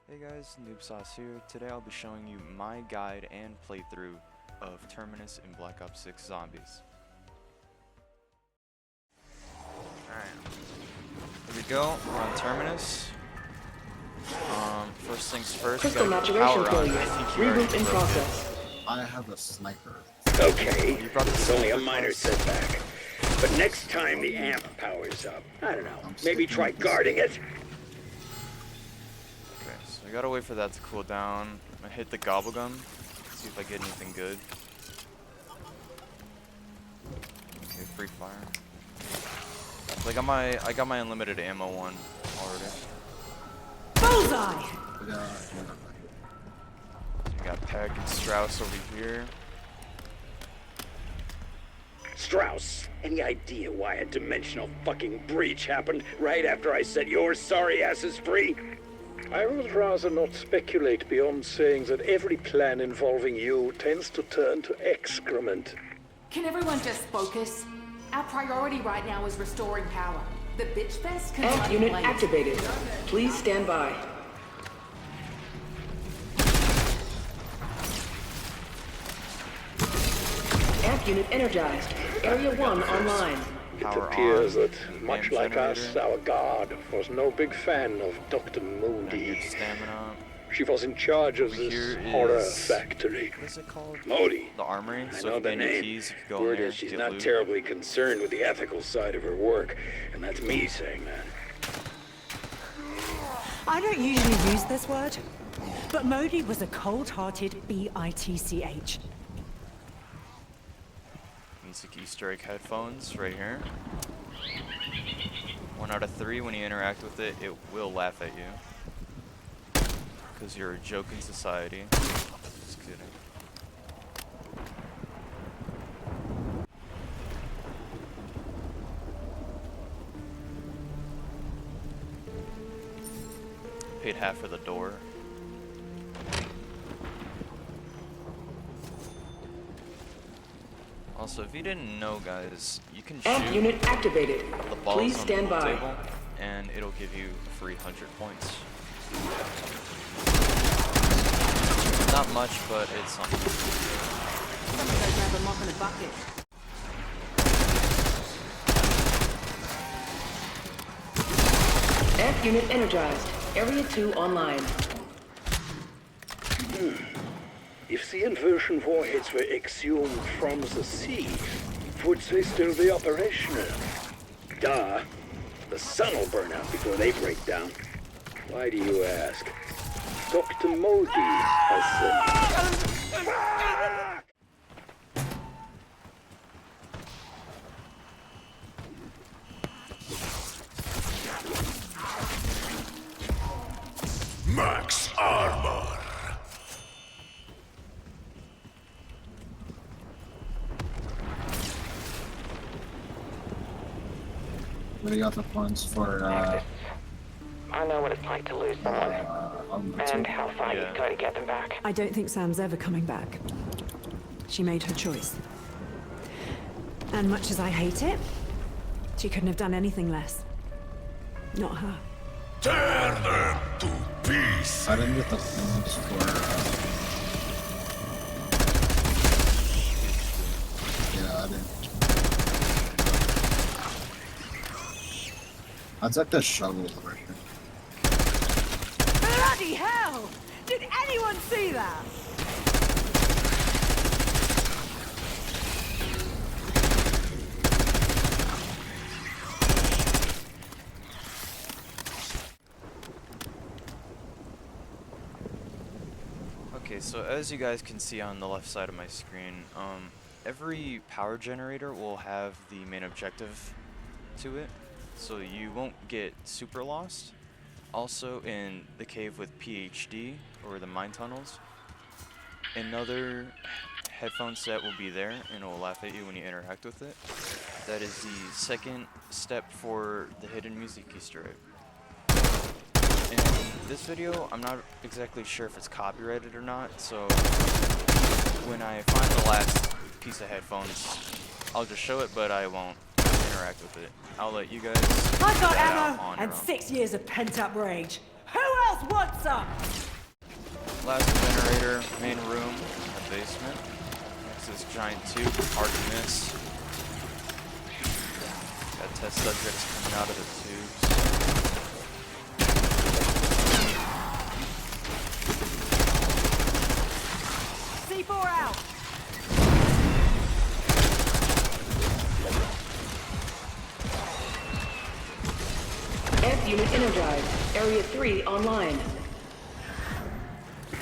Hey guys, Noob Sauce here. Today I'll be showing you my guide and playthrough of Terminus in Black Ops 6 Zombies. Alright, here we go, we're on Terminus. First things first, Crystal maturation failure. Reboot in process. I have a sniper. Okay, it's only a minor setback. But next time the amp powers up, I don't know, maybe try guarding it. Okay, so we gotta wait for that to cool down. I'm gonna hit the gobble gum, see if I get anything good. Okay, free fire. So I got my unlimited ammo one already. Bullseye! Yeah. We got Peck and Strauss over here. Strauss, any idea why a dimensional fucking breach happened right after I set your sorry asses free? I would rather not speculate beyond saying that every plan involving you tends to turn to excrement. Can everyone just focus? Our priority right now is restoring power. The bitch fest can Amp unit activated. Please stand by. Amp unit energized. Area 1 online. It Power appears on. that, much Amp like us, generator. our guard was no big fan of Dr. And Moody. good stamina. She was in charge of Over this here horror is- factory. What is it called? Modi. The armory. I So know if the you need name. keys, you can go in Word there is she's get not loot. terribly concerned with the ethical side of her work, and that's me saying that. I don't usually use this word, but Modi was a cold-hearted bitch. Music Easter egg headphones right here. 1 out of 3, when you interact with it, it will laugh at you. Because you're a joke in society. Just kidding. Paid half for the door. Also, if you didn't know, guys, you can Amp shoot unit activated. the balls Please on stand the pool by. table, and it'll give you a free 100 points. Not much, but it's something. Someone go grab a mop and a bucket. Amp unit energized. Area 2 online. If the inversion warheads were exhumed from the sea, would they still be operational? Duh. The sun will burn out before they break down. Why do you ask? Dr. Moody has Max armor. We got the funds for I know what it's like to lose someone, and how far Yeah. you'd go to get them back. I don't think Sam's ever coming back. She made her choice. And much as I hate it, she couldn't have done anything less. Not her. Tear them to pieces. I didn't get the funds for yeah, I didn't. I'd like the shovel over here. Bloody hell! Did anyone see that? Okay, so as you guys can see on the left side of my screen, every power generator will have the main objective to it, so you won't get super lost. Also, in the cave with PhD, or the mine tunnels, another headphone set will be there, and it will laugh at you when you interact with it. That is the second step for the hidden music Easter egg. In this video, I'm not exactly sure if it's copyrighted or not, so when I find the last piece of headphones, I'll just show it, but I won't interact with it. I'll let you guys I've got figure that out ammo on and your own. 6 years of pent-up rage. Who else wants some? last generator, main room, the basement. Next to this giant tube, hard to miss. Got test subjects coming out of the tubes. C4 out! Egg unit energized. Area 3 online.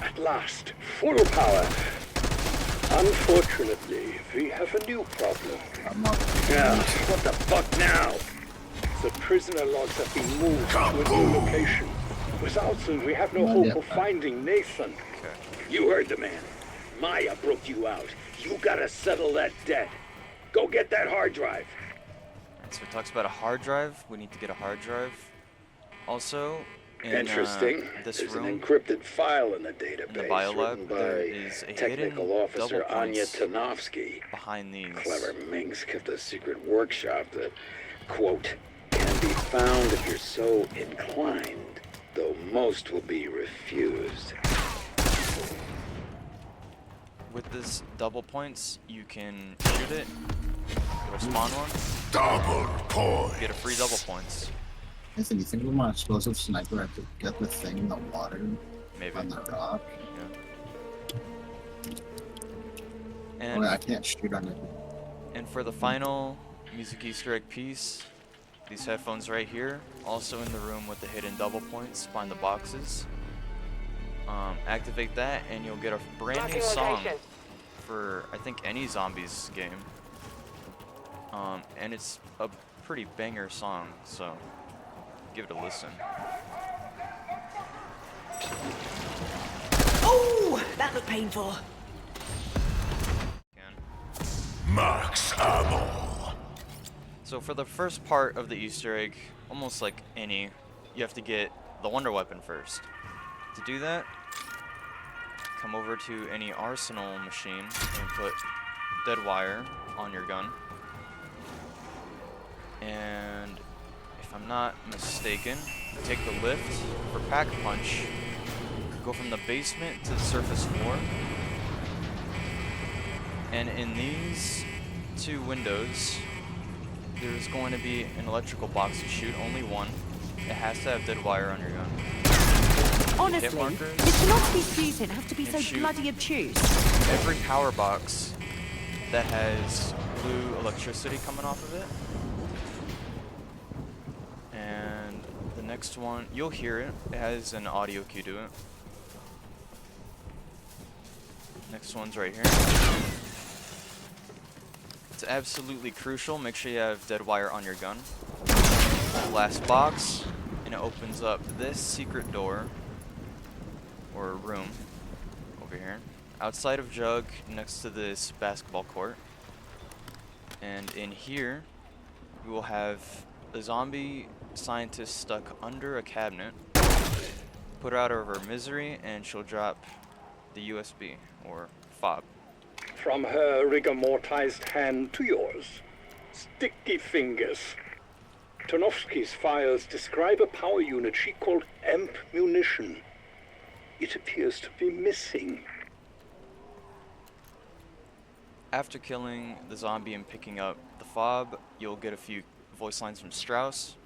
At last, full power. Unfortunately, we have a new problem. I'm up. Yeah, what the fuck now? The prisoner logs have been moved to a new location. Without them, we have no hope of finding Nathan. You heard the man. Maya broke you out. You gotta settle that debt. Go get that hard drive. Alright, so it talks about a hard drive. We need to get a hard drive. Also, in Interesting. this There's room, an encrypted file in the database in the biolab, written by there is a hidden technical double officer Anya points Tanovsky. behind these. Clever minx kept a secret workshop that, quote, can be found if you're so inclined, though most will be refused. With this double points, you can shoot it. It'll spawn one. Double points. Get a free double points. If anything with my explosive sniper, I could get the thing in the water Maybe. on the rock. Yeah. Oh, And wait, I can't shoot on it. And for the final music Easter egg piece, these headphones right here, also in the room with the hidden double points behind the boxes. Activate that and you'll get a brand new Marking song location. for, I think, any zombies game. And it's a pretty banger song, so give it a listen. Oh, that looked painful. Max ammo. So for the first part of the Easter egg, almost like any, you have to get the Wonder Weapon first. To do that, come over to any arsenal machine and put dead wire on your gun. And if I'm not mistaken, take the lift for Pack Punch, go from the basement to the surface floor. And in these two windows, there's going to be an electrical box to shoot, only one. It has to have dead wire on your gun. Honestly, Hit markers. did Tanovsky's shooting have to be And so shoot. bloody obtuse? Every power box that has blue electricity coming off of it. And the next one, you'll hear it. It has an audio cue to it. Next one's right here. It's absolutely crucial. Make sure you have dead wire on your gun. Last box, and it opens up this secret door, or room, over here. Outside of Jug, next to this basketball court. And in here, we will have a zombie scientist stuck under a cabinet. Put her out of her misery, and she'll drop the USB, or fob. From her rigor-mortised hand to yours. Sticky fingers. Tanovsky's files describe a power unit she called amp munition. It appears to be missing. After killing the zombie and picking up the fob, you'll get a few voice lines from Strauss,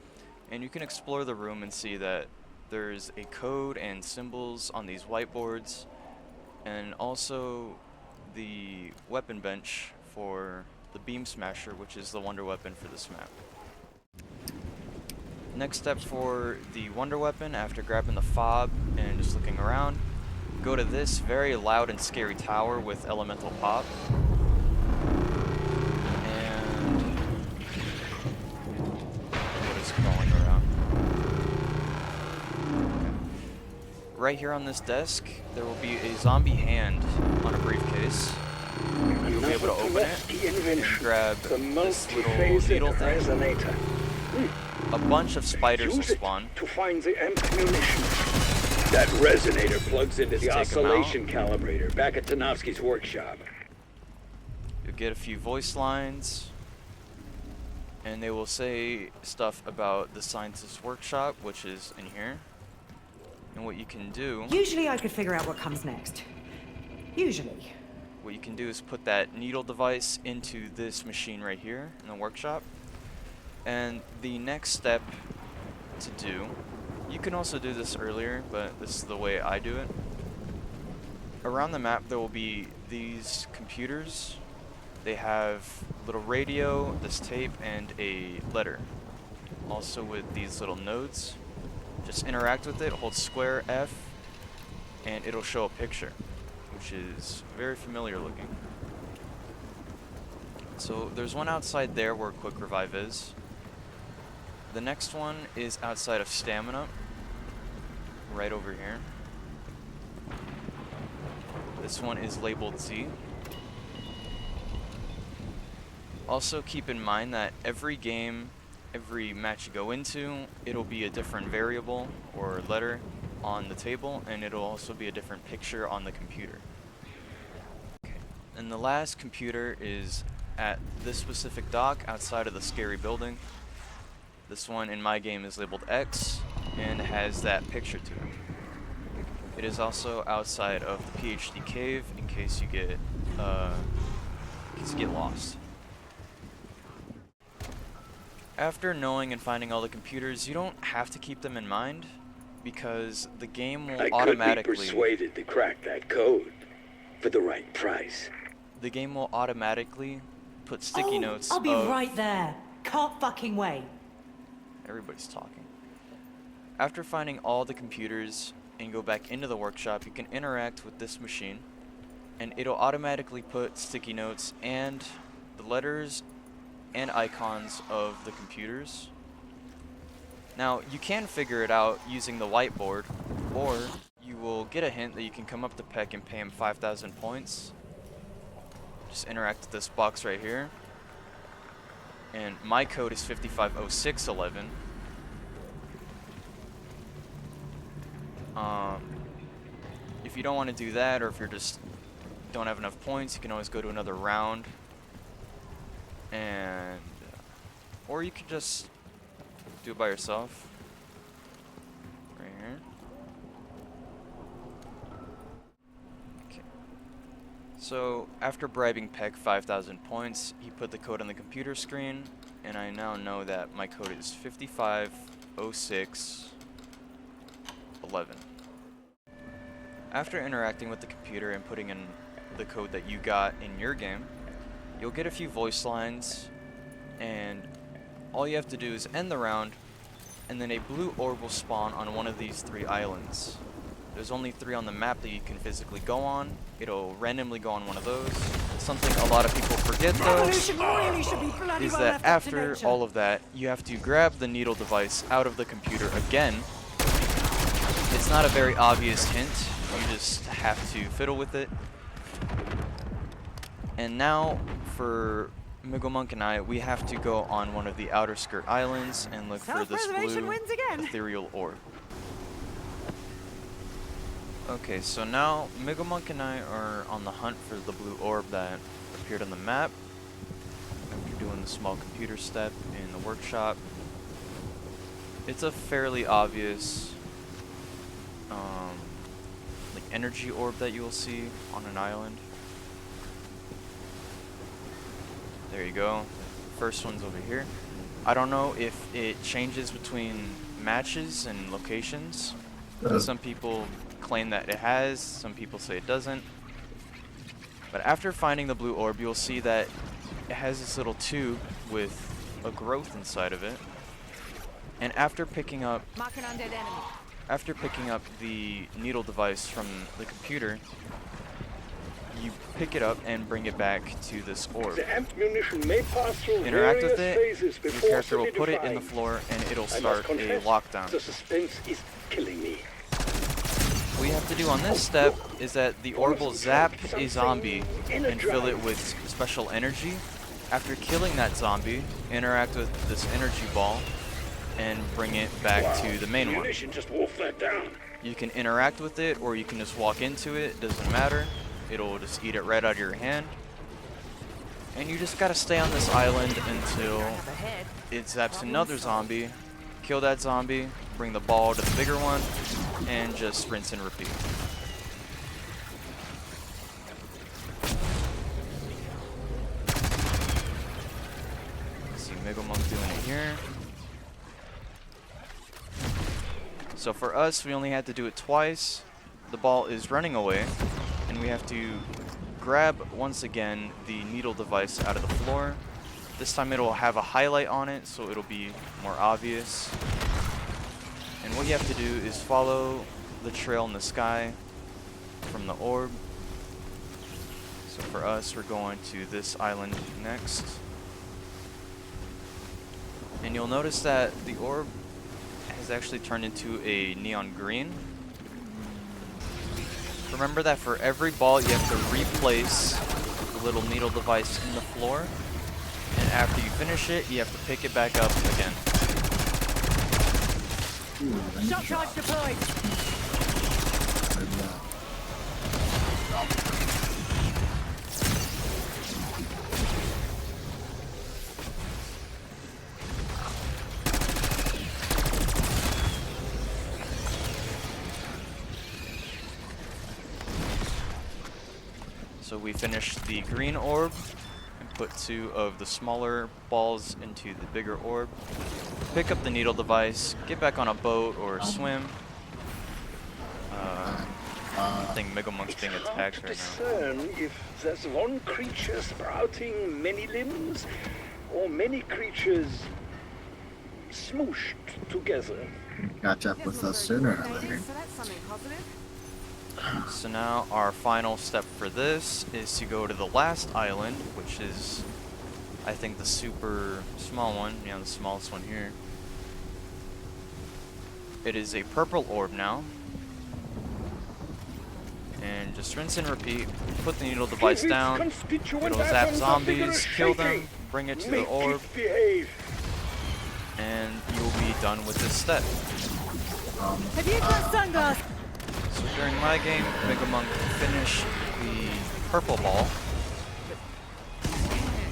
and you can explore the room and see that there's a code and symbols on these whiteboards, and also the weapon bench for the Beam Smasher, which is the Wonder Weapon for this map. Next step for the Wonder Weapon, after grabbing the fob and just looking around, go to this very loud and scary tower with elemental pop. And what is crawling around? Right here on this desk, there will be a zombie hand on a briefcase. You'll be able to open it and grab this little needle thing. Resonator. A bunch of spiders will Use it spawn. to find the amp munition. That resonator plugs into the Let's take 'em oscillation calibrator back at Tanovsky's workshop. You'll get a few voice lines, and they will say stuff about the scientist's workshop, which is in here. And what you can do, Usually I could figure out what comes next. Usually. what you can do is put that needle device into this machine right here in the workshop. And the next step to do, you can also do this earlier, but this is the way I do it. Around the map there will be these computers. They have a little radio, this tape, and a letter. Also with these little nodes. Just interact with it, hold square F, and it'll show a picture, which is very familiar looking. So there's one outside there where quick revive is. The next one is outside of stamina, right over here. This one is labeled Z. Also keep in mind that every game, every match you go into, it'll be a different variable or letter on the table, and it'll also be a different picture on the computer. Okay. And the last computer is at this specific dock outside of the scary building. This one in my game is labeled X and has that picture to it. It is also outside of the PhD cave in case you get lost. After knowing and finding all the computers, you don't have to keep them in mind because the game will automatically... I could be persuaded to crack that code for the right price. The game will automatically put sticky notes I'll be right there. Can't fucking wait. Everybody's talking. After finding all the computers and go back into the workshop, you can interact with this machine and it'll automatically put sticky notes and the letters and icons of the computers. Now, you can figure it out using the whiteboard, or you will get a hint that you can come up to Peck and pay him 5,000 points. Just interact with this box right here. And my code is 550611. If you don't want to do that, or if you're just don't have enough points, you can always go to another round. And or you could just do it by yourself right here. Okay, so after bribing Peck 5,000 points, he put the code on the computer screen, and I now know that my code is 550611. After interacting with the computer and putting in the code that you got in your game, you'll get a few voice lines, and all you have to do is end the round, and then a blue orb will spawn on one of these 3 islands. There's only 3 on the map that you can physically go on. It'll randomly go on one of those. Something a lot of people forget though is that after all of that, you have to grab the needle device out of the computer again. It's not a very obvious hint. You just have to fiddle with it. And now, for Migglemonk and I, we have to go on one of the outer skirt islands and look for this blue ethereal orb. Okay, so now Migglemonk and I are on the hunt for the blue orb that appeared on the map. After doing the small computer step in the workshop. It's a fairly obvious like energy orb that you will see on an island. There you go. First one's over here. I don't know if it changes between matches and locations. Some people claim that it has, some people say it doesn't. But after finding the blue orb, you'll see that it has this little tube with a growth inside of it. And after picking up the needle device from the computer, you pick it up and bring it back to this orb. The amp munition may pass through interact with various it, phases your before character will put it in the solidifying. floor and it'll I start must a confess, lockdown. the suspense is killing me. What you have to do on this step is that the orb will zap a zombie and fill it with special energy. After killing that zombie, interact with this energy ball and bring it back to the main one. Just wolf that down. You can interact with it or you can just walk into it, doesn't matter. It'll just eat it right out of your hand. And you just gotta stay on this island until it zaps another zombie. Kill that zombie, bring the ball to the bigger one, and just rinse and repeat. See Mega Monk doing it here. So for us, we only had to do it twice. The ball is running away, and we have to grab, once again, the needle device out of the floor. This time it'll have a highlight on it, so it'll be more obvious. And what you have to do is follow the trail in the sky from the orb. So for us, we're going to this island next. And you'll notice that the orb has actually turned into a neon green. Remember that for every ball, you have to replace the little needle device in the floor. And after you finish it, you have to pick it back up again. Shock charge deployed. So we finished the green orb and put 2 of the smaller balls into the bigger orb. Pick up the needle device, get back on a boat or swim. I think Mega Monk's being attacked right now. Discern if there's one creature sprouting many limbs or many creatures smooshed together. Catch up with us sooner or later. So that's something positive. So now our final step for this is to go to the last island, which is, I think, the super small one. Yeah, the smallest one here. It is a purple orb now. And just rinse and repeat. Put the needle device down. It'll zap zombies, kill them, bring it to the orb, and you'll be done with this step. Have you got sunglasses? So during my game, Mega Monk finished the purple ball.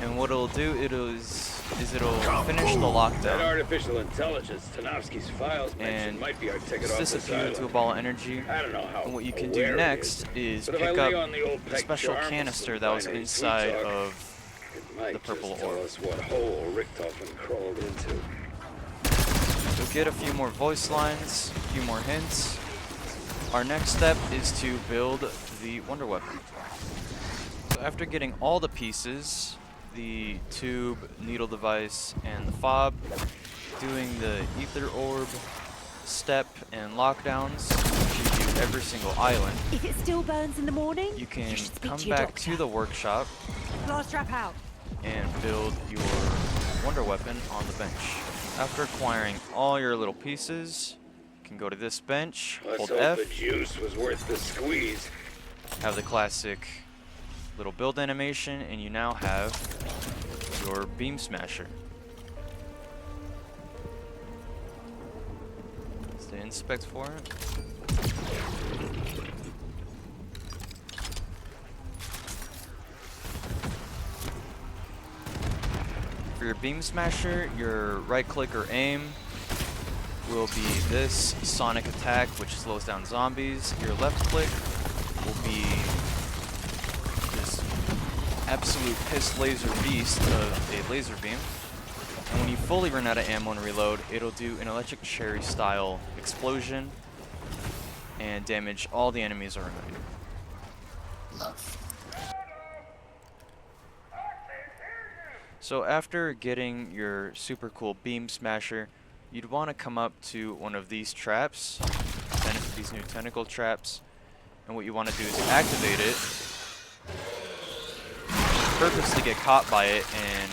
And what it'll do it'll finish the That lockdown artificial intelligence Tanofsky's files mentioned and might be our ticket off this disappear into a island. ball of energy. I don't know how And what you can aware do it next is But if I pick lay up on the old the Peck special Jarmus canister and that was binary inside sweet talk, of it might the purple just tell orb. us what hole Richtofen crawled into. You'll get a few more voice lines, a few more hints. Our next step is to build the Wonder Weapon. So after getting all the pieces, the tube, needle device, and the fob, doing the ether orb, step, and lockdowns, which you do every single island, If it still burns in the morning, you can should speak come to your back doctor. to the workshop Blast trap out. and build your Wonder Weapon on the bench. After acquiring all your little pieces, you can go to this bench, Let's hold hope F, the juice was worth the squeeze. have the classic little build animation, and you now have your Beam Smasher. Let's inspect for it. For your Beam Smasher, your right click or aim will be this sonic attack, which slows down zombies. Your left click will be this absolute piss laser beast of a laser beam. And when you fully run out of ammo and reload, it'll do an electric cherry style explosion and damage all the enemies around you. Left. So after getting your super cool Beam Smasher, you'd want to come up to one of these traps, these new tentacle traps, and what you want to do is activate it, purposely get caught by it, and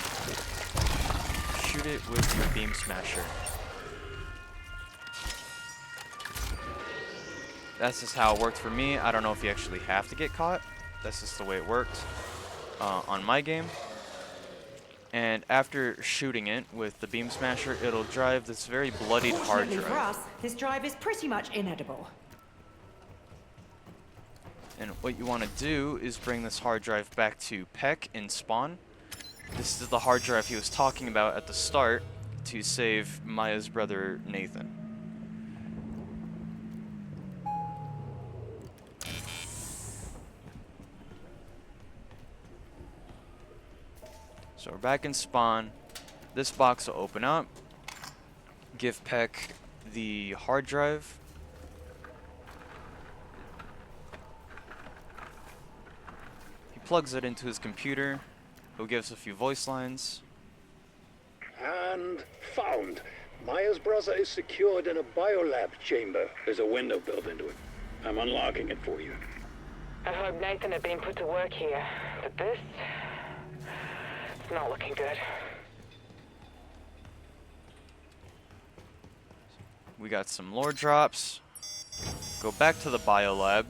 shoot it with your Beam Smasher. That's just how it worked for me. I don't know if you actually have to get caught. That's just the way it worked on my game. And after shooting it with the Beam Smasher, it'll drive this very bloodied hard Fortunately for drive. us, this drive is pretty much inedible. And what you want to do is bring this hard drive back to Peck in spawn. This is the hard drive he was talking about at the start to save Maya's brother Nathan. So we're back in spawn. This box will open up. Give Peck the hard drive. He plugs it into his computer. He'll give us a few voice lines. And found. Maya's brother is secured in a biolab chamber. There's a window built into it. I'm unlocking it for you. I hope Nathan had been put to work here, but this... it's not looking good. We got some lore drops. Go back to the biolab.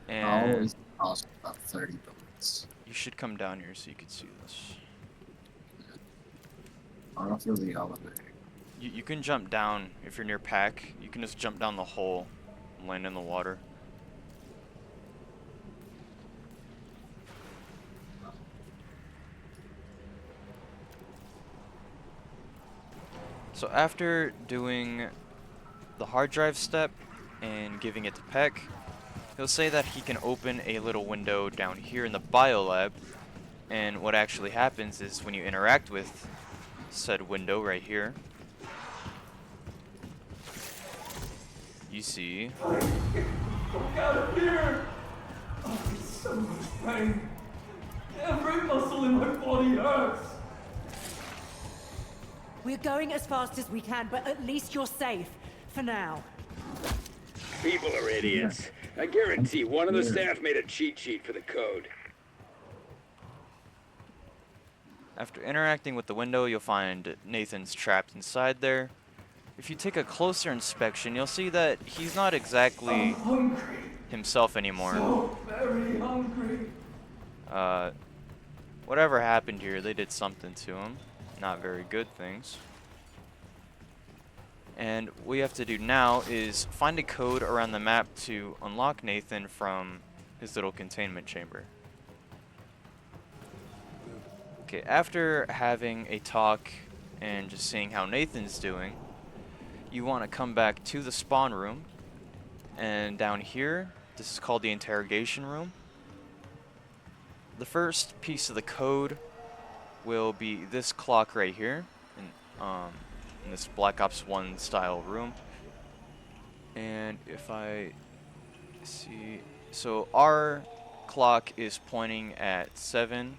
And Always cost about 30 bullets. you should come down here so you can see this. I don't feel the elevator. You can jump down if you're near Pack. You can just jump down the hole and land in the water. So after doing the hard drive step and giving it to Peck, he'll say that he can open a little window down here in the biolab, and what actually happens is when you interact with said window right here, you see Get out of here! Oh, it's so much pain. Every muscle in my body hurts. We're going as fast as we can, but at least you're safe. For now. People are idiots. I guarantee one of the staff made a cheat sheet for the code. after interacting with the window, you'll find Nathan's trapped inside there. If you take a closer inspection, you'll see that he's not exactly himself anymore. So very hungry. Whatever happened here, they did something to him. Not very good things. And what we have to do now is find a code around the map to unlock Nathan from his little containment chamber. Okay, after having a talk and just seeing how Nathan's doing, you want to come back to the spawn room, and down here, this is called the interrogation room. The first piece of the code will be this clock right here, in this Black Ops 1 style room. And if I see, so our clock is pointing at 7.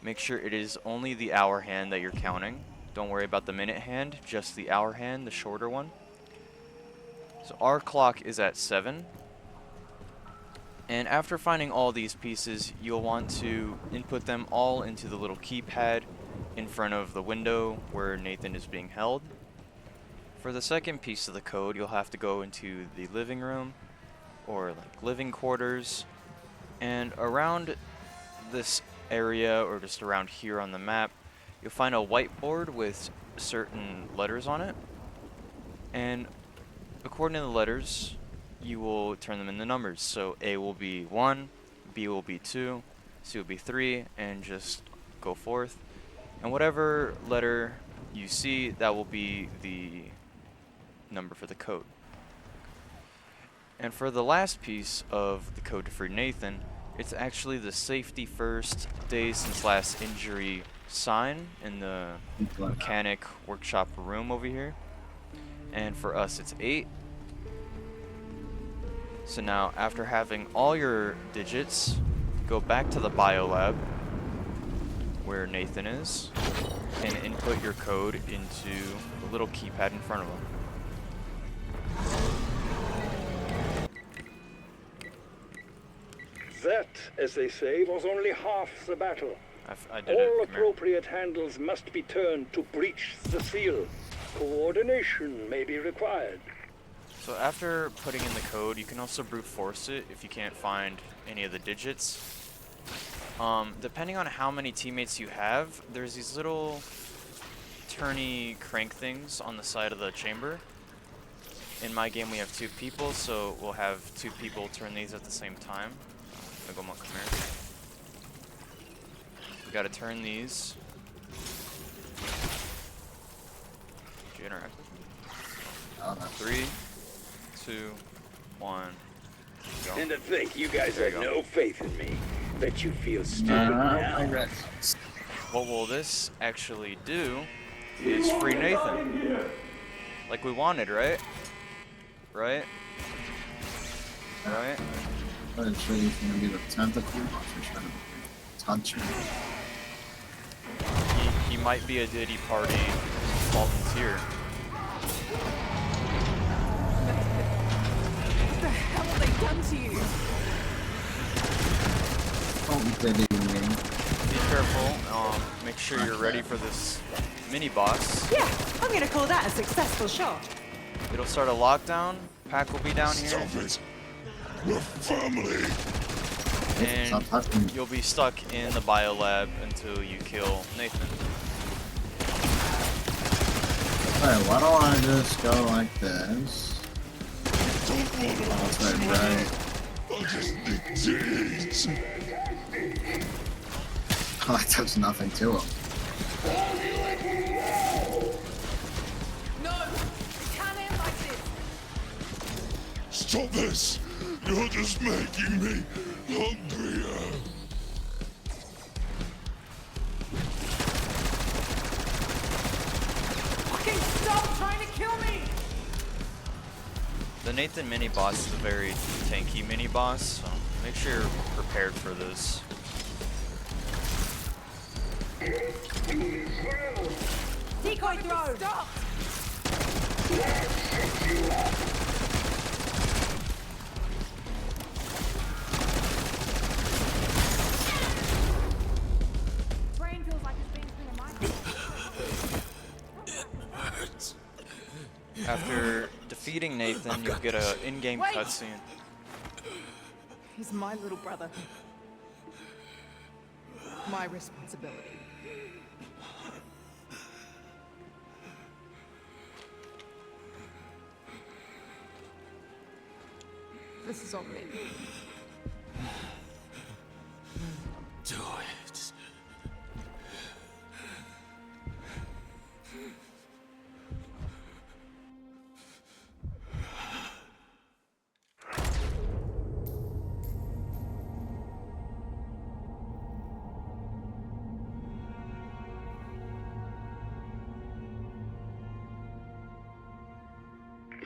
Make sure it is only the hour hand that you're counting. Don't worry about the minute hand, just the hour hand, the shorter one. So our clock is at 7. And after finding all these pieces, you'll want to input them all into the little keypad in front of the window where Nathan is being held. For the second piece of the code, you'll have to go into the living room or like living quarters, and around this area or just around here on the map, you'll find a whiteboard with certain letters on it, and according to the letters, you will turn them into numbers. So A will be 1, B will be 2, C will be 3, and just go forth. And whatever letter you see, that will be the number for the code. And for the last piece of the code to free Nathan, it's actually the safety first, days since last injury sign in the mechanic workshop room over here. And for us, it's 8. So now, after having all your digits, go back to the biolab where Nathan is and input your code into the little keypad in front of him. That, as they say, was only half the battle. I did All it. Come here. appropriate handles must be turned to breach the seal. Coordination may be required. So after putting in the code, you can also brute force it if you can't find any of the digits. Depending on how many teammates you have, there's these little turny crank things on the side of the chamber. In my game, we have 2 people, so we'll have 2 people turn these at the same time. Come here. Gotta turn these. Did you interact with me? 3, 2, 1. Go. And to think you guys There have you go. no faith in me. Bet you feel stupid now. I read. What will this actually do is free Nathan. Like we wanted, right? Right? Right? I'm sure he's gonna be the tentacle. I'm sure trying to touch me. He might be a Diddy Party volunteer. What the hell have they done to you? Oh, Diddy, man. Be careful. Make sure you're ready for this mini boss. Yeah, I'm gonna call that a successful shot. It'll start a lockdown. Pack will be down here. Stop it. We're family. And you'll be stuck in the biolab until you kill Nathan. Alright, why don't I just go like this? Don't worry. Oh, that's right. I just need to eat. Oh, that does nothing to him. No! It can't end like this! Stop this. You're just making me hungrier. Fucking stop trying to kill me! The Nathan mini boss is a very tanky mini boss, so make sure you're prepared for this. Decoy throw! Stop! Brain feels like it's been through a mine. After defeating Nathan, you'll get a in-game Wait! cutscene. He's my little brother. My responsibility. This is on me. Do it.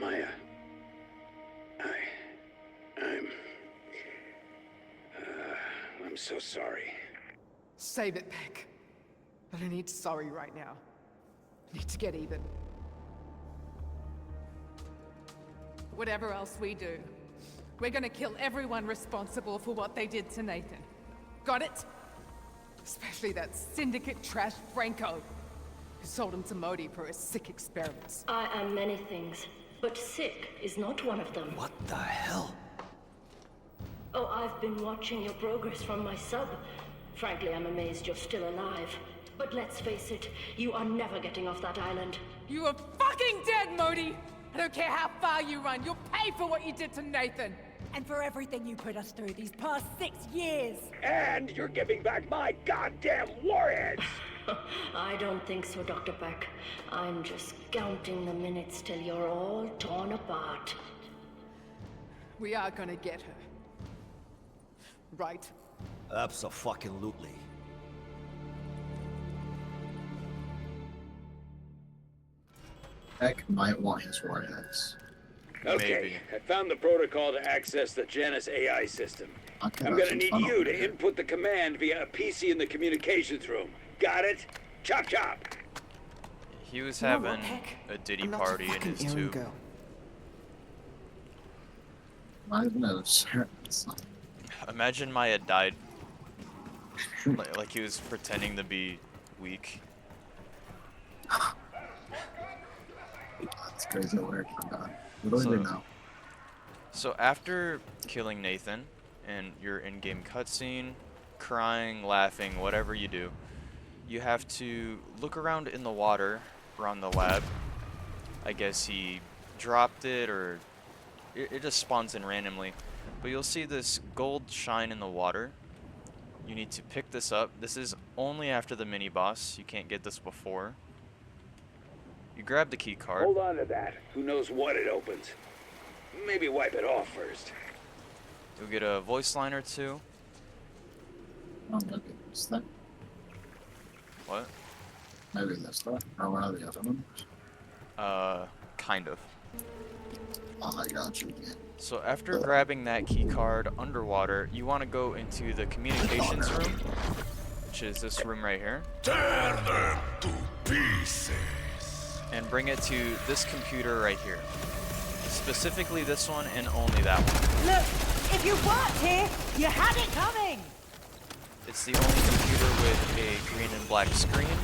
Maya. I'm so sorry. Save it, Peck. I don't need sorry right now. I need to get even. Whatever else we do, we're gonna kill everyone responsible for what they did to Nathan. Got it? Especially that syndicate trash Franco, who sold him to Modi for his sick experiments. I am many things, but sick is not one of them. What the hell? Oh, I've been watching your progress from my sub. Frankly, I'm amazed you're still alive. But let's face it, you are never getting off that island. You are fucking dead, Modi! I don't care how far you run, you'll pay for what you did to Nathan! And for everything you put us through these past 6 years! And you're giving back my goddamn warheads! I don't think so, Dr. Peck. I'm just counting the minutes till you're all torn apart. We are gonna get her. Right? Abso-fucking-lutely. Peck might want his warheads. Okay, Maybe. I found the protocol to access the Janus AI system. Okay, I'm that's gonna need some fun you over to here. input the command via a PC in the communications room. Got it? Chop chop! He was You know what, having Peck? a Diddy I'm not party your in fucking his errand tube. girl. Not even a shirt. It's not- Imagine Maya died. Like he was pretending to be weak. That's crazy work. Oh god. What do we do now? So after killing Nathan and your in-game cutscene, crying, laughing, whatever you do, you have to look around in the water around the lab. I guess he dropped it or it just spawns in randomly. But you'll see this gold shine in the water. you need to pick this up. This is only after the mini boss. You can't get this before. You grab the key card. Hold on to that. Who knows what it opens? Maybe wipe it off first. You'll get a voice line or two. Oh, maybe it's that. What? Maybe that's that. Or one of the other ones. Kind of. Oh, I got you. Yeah. So after grabbing that key card underwater, you want to go into the communications room, which is this room right here. Tear them to pieces. And bring it to this computer right here. Specifically this one and only that one. Look, if you worked here, you had it coming! It's the only computer with a green and black screen.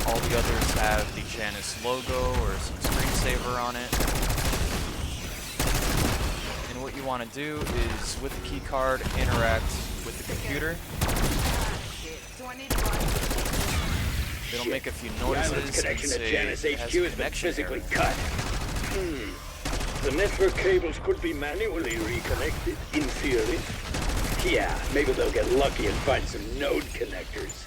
All the others have the Janus logo or some screensaver on it. And what you want to do is, with the key card, interact with the computer. It'll make a few noises. The island's connection to Janus it HQ has has been physically error. cut. The network cables could be manually reconnected, in theory. Yeah, maybe they'll get lucky and find some node connectors.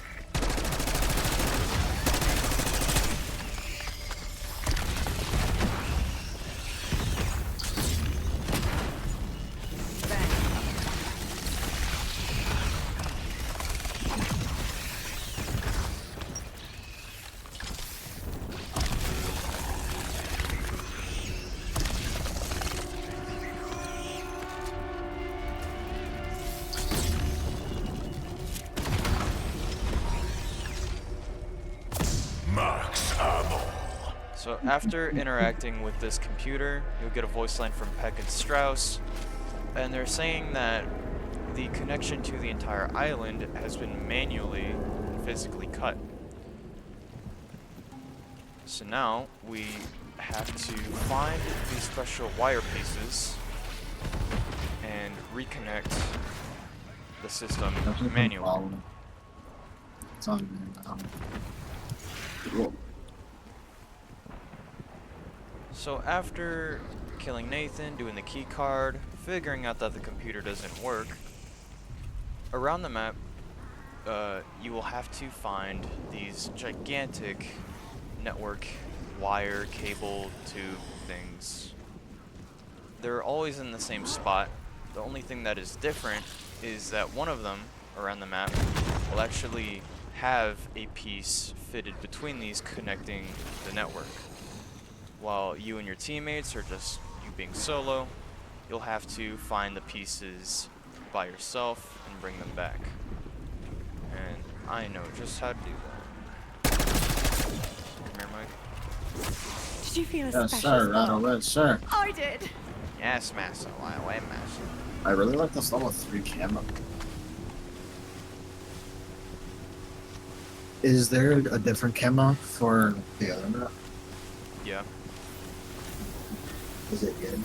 So after interacting with this computer, you'll get a voice line from Peck and Strauss, and they're saying that the connection to the entire island has been manually and physically cut. So now we have to find these special wire pieces and reconnect the system manually. It's on cool. So after killing Nathan, doing the key card, figuring out that the computer doesn't work, around the map, you will have to find these gigantic network wire, cable, tube things. They're always in the same spot. The only thing that is different is that one of them around the map will actually have a piece fitted between these connecting the network. While you and your teammates, or just you being solo, you'll have to find the pieces by yourself and bring them back. And I know just how to do that. Come here, Mike. Did you feel a Yes, special sir. spot? Right away, sir. I did. Yes, Master. Why away, Master. I really like this level 3 camo. Is there a different camo for the other map? Yeah. Is it good?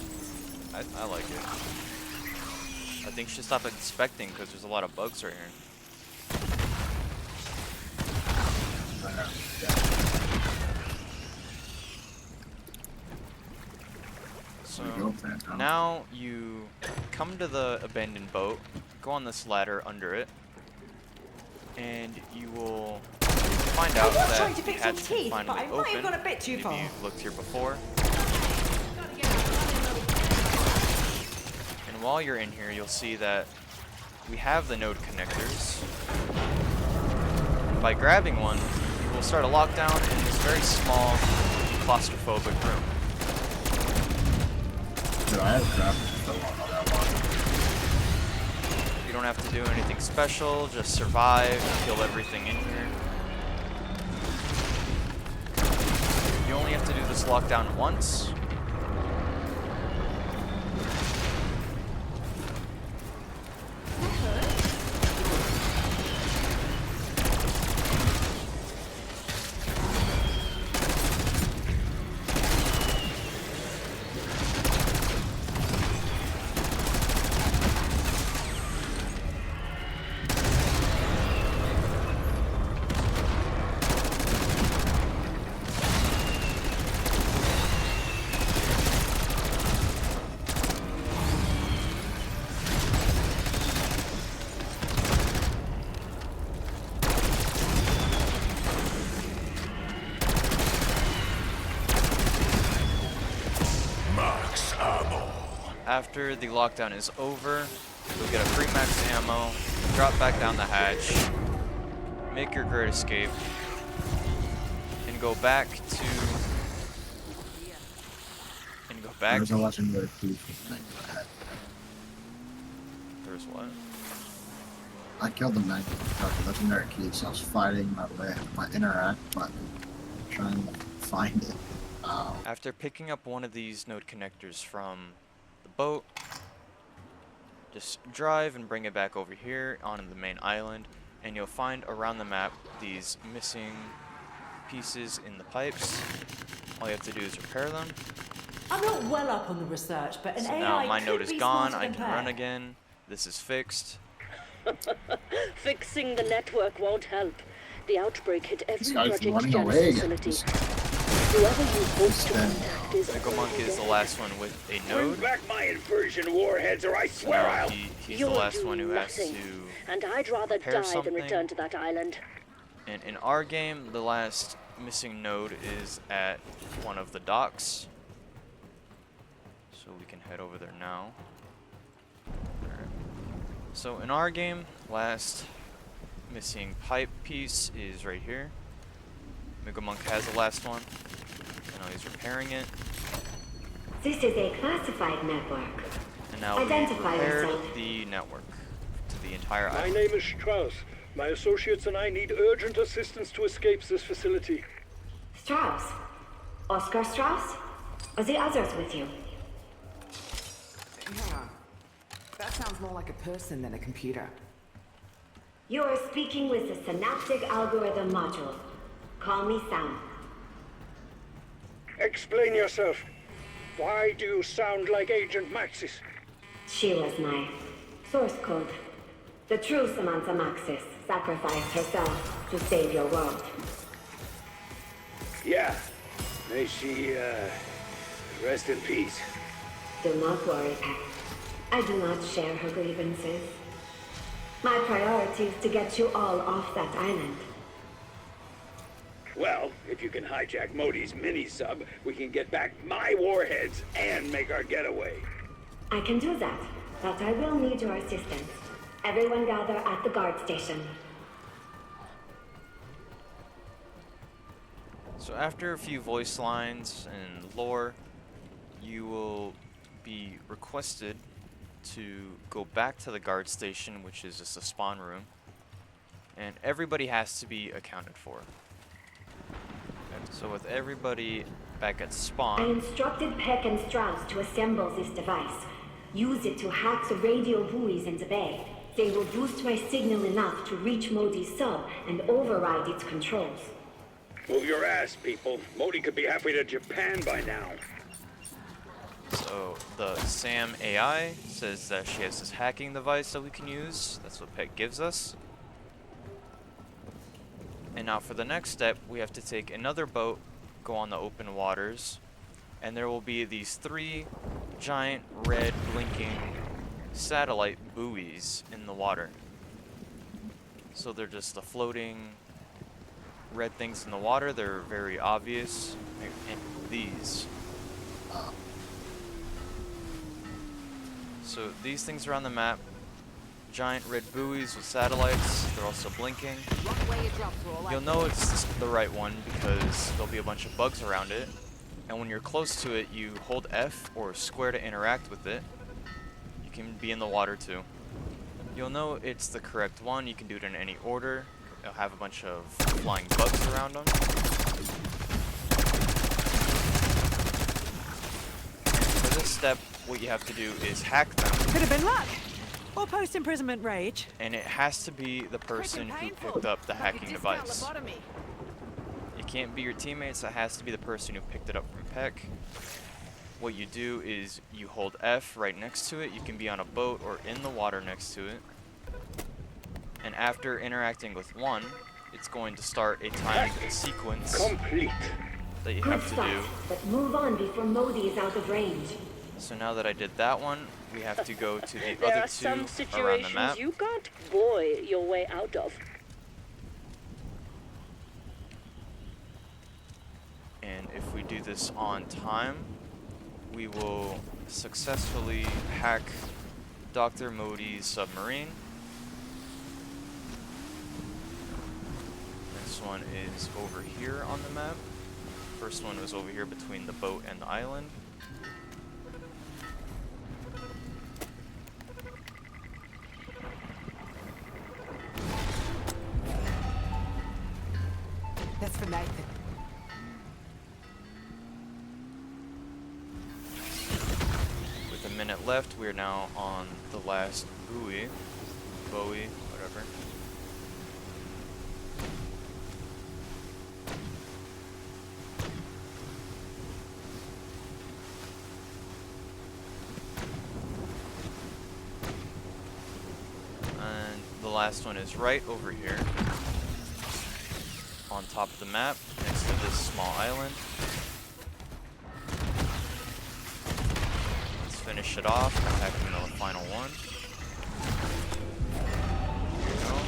I like it. I think you should stop inspecting because there's a lot of bugs right here. So now you come to the abandoned boat, go on this ladder under it, and you will find out that the hatch can finally open. If you looked here before. And while you're in here, you'll see that we have the node connectors. And by grabbing one, you will start a lockdown in this very small, claustrophobic room. Do I have crap? You don't have to do anything special, just survive, kill everything in here. You only have to do this lockdown once. After the lockdown is over, you'll get a free max ammo, drop back down the hatch, make your great escape, and go back to... There's a legendary key for the head. There's what? I killed the man got the legendary key, so I was fighting my way, my interact button, trying to find it. After picking up one of these node connectors from the boat, just drive and bring it back over here onto the main island, and you'll find around the map these missing pieces in the pipes. All you have to do is repair them. I'm not well up on the research, but an So AI now my could node is be gone, smarter I than can run Per. again. This is fixed. Fixing the network won't help. The outbreak hit every This guy's Project running Janus away facility. again. Whoever you hope to contact is Monk is the last one with a Bring node. back my inversion warheads, or I So swear now I'll... he's the You'll last do one who has nothing, to... and I'd rather repair die something. than return to that island. And in our game, the last missing node is at one of the docks. So we can head over there now. Alright. So in our game, last missing pipe piece is right here. Monk has the last one. And now he's repairing it. This is a classified network. And now we've Identify repaired yourself. the network to the entire My island. name is Strauss. My associates and I need urgent assistance to escape this facility. Strauss? Oscar Strauss? Are the others with you? Yeah. That sounds more like a person than a computer. You are speaking with the Synaptic Algorithm Module. Call me Sam. Explain yourself. Why do you sound like Agent Maxis? She was my source code. The true Samantha Maxis sacrificed herself to save your world. Yeah. May she, rest in peace. Do not worry, Pat. I do not share her grievances. My priority is to get you all off that island. Well, if you can hijack Modi's mini-sub, we can get back my warheads and make our getaway. I can do that, but I will need your assistance. Everyone gather at the guard station. So after a few voice lines and lore, you will be requested to go back to the guard station, which is just a spawn room, and everybody has to be accounted for. So with everybody back at I spawn, instructed Peck and Strauss to assemble this device. Use it to hack the radio buoys in the bay. They will boost my signal enough to reach Modi's sub and override its controls. Move your ass, people. Modi could be halfway to Japan by now. so the Sam AI says that she has this hacking device that we can use. That's what Peck gives us. And now for the next step, we have to take another boat, go on the open waters, and there will be these 3 giant red blinking satellite buoys in the water. So they're just the floating red things in the water. They're very obvious. And these. So these things are on the map. Giant red buoys with satellites. They're also blinking. You'll know it's the right one because there'll be a bunch of bugs around it. And when you're close to it, you hold F or square to interact with it. You can be in the water too. You'll know it's the correct one. You can do it in any order. It'll have a bunch of flying bugs around them. And for this step, what you have to do is hack them. Could have been luck. Or post-imprisonment rage. And it has to be the person who picked up the hacking device. It can't be your teammates, it has to be the person who picked it up from Peck. What you do is you hold F right next to it. You can be on a boat or in the water next to it. And after interacting with one, it's going to start a timed sequence Complete. that you Good have to stuff, do. but move on before Modi is out of range. So now that I did that one, we have to go to the There other are 2 some around the situations map. you can't buoy your way out of. And if we do this on time, we will successfully hack Dr. Modi's submarine. This one is over here on the map. First one was over here between the boat and the island. That's for Nathan. With a minute left, we are now on the last buoy, whatever. And the last one is right over here, on top of the map, next to this small island. Let's finish it off, attacking the final one. Here we go.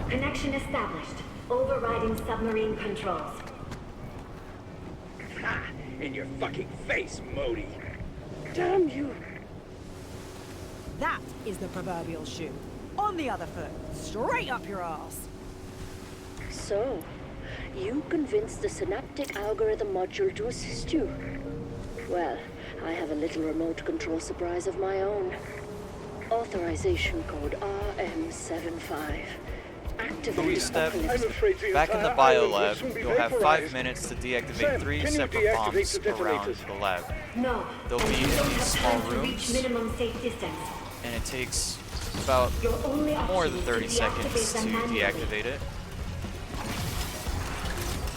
Connection established. Overriding submarine controls. Ha! In your fucking face, Modi. Damn you. That is the proverbial shoe. On the other foot, straight up your ass. So, you convinced the synaptic algorithm module to assist you. Well, I have a little remote control surprise of my own. Authorization code RM75. Activate 3-step. Back in the biolab, you'll have 5 minutes to deactivate 3 separate bombs around the lab. No. They'll be in these small To reach rooms, minimum safe distance. and it takes about more than 30 seconds to deactivate it.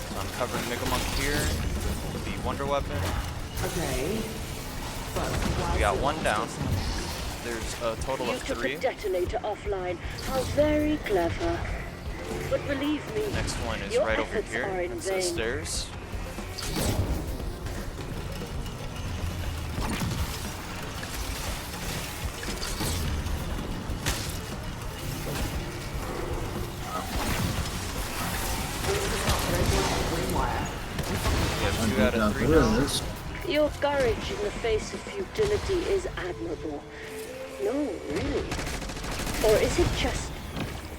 So I'm covering Megamonk here, the Wonder Weapon. Okay. We got one down. There's a total of You took 3. a detonator offline. How very clever. But believe me, Next one is your right over efforts here. are in It's the vain. stairs. We have 2 out of 3 now. Your courage in the face of futility is admirable. No, really. Or is it just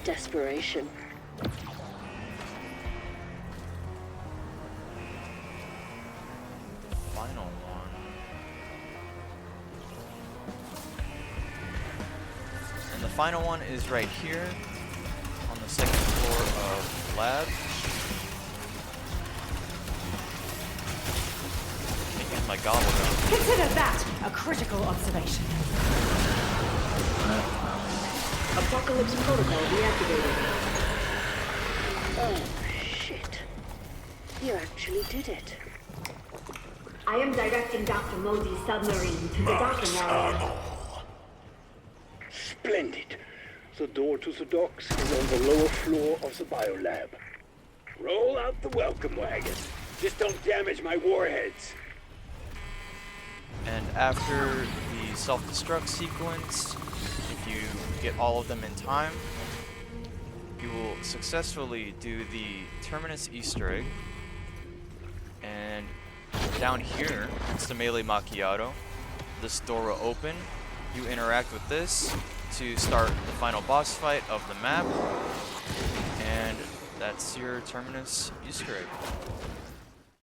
desperation? Final one. And the final one is right here on the second floor of lab. Can't use my gobble gun. Consider that a critical observation. Apocalypse protocol deactivated. Oh, shit. You actually did it. I am directing Dr. Modi's submarine to the docking area. Splendid. The door to the docks is on the lower floor of the biolab. Roll out the welcome wagon. Just don't damage my warheads. And after the self-destruct sequence, if you get all of them in time, you will successfully do the Terminus Easter Egg. And down here, next to Melee Macchiato, this door will open. You interact with this to start the final boss fight of the map. And that's your Terminus Easter Egg.